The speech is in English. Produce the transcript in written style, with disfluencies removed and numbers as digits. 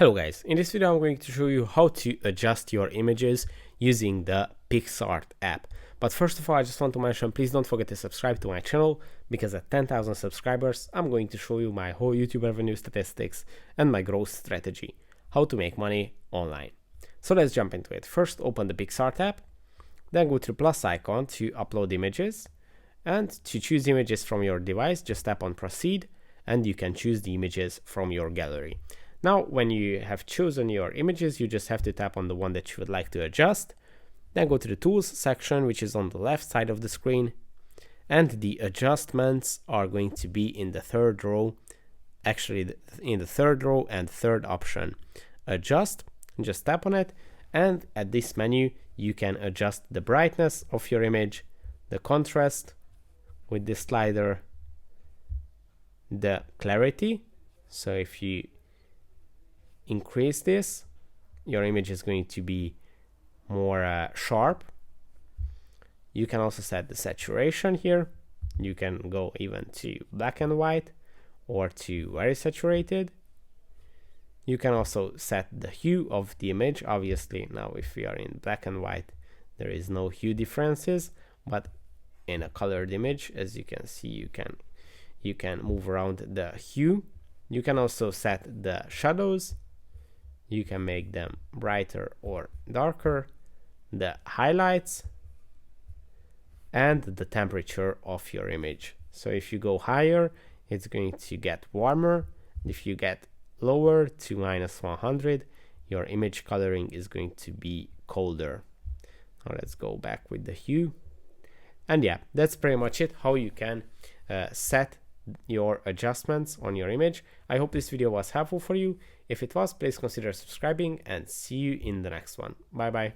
Hello guys, in this video I'm going to show you how to adjust your images using the Picsart app. But first of all, I just want to mention, please don't forget to subscribe to my channel, because at 10,000 subscribers I'm going to show you my whole YouTube revenue statistics and my growth strategy, how to make money online. So let's jump into it. First, open the Picsart app, then go to the plus icon to upload images, and to choose images from your device, just tap on proceed, and you can choose the images from your gallery. Now, when you have chosen your images, you just have to tap on the one that you would like to adjust. Then go to the tools section, which is on the left side of the screen. And the adjustments are going to be in the third row, actually in the third row and third option. Adjust, just tap on it. And at this menu, you can adjust the brightness of your image, the contrast with this slider, the clarity. So if you increase this, your image is going to be more sharp. You can also set the saturation here. You can go even to black and white or to very saturated. You can also set the hue of the image. Obviously, now if we are in black and white, there is no hue differences, but in a colored image, as you can see, you can move around the hue. You can also set the shadows. You can make them brighter or darker, the highlights, and the temperature of your image. So if you go higher, it's going to get warmer. If you get lower to -100, your image coloring is going to be colder. Now let's go back with the hue. And yeah, that's pretty much it, how you can set your adjustments on your image. I hope this video was helpful for you. If it was, please consider subscribing, and see you in the next one. Bye bye.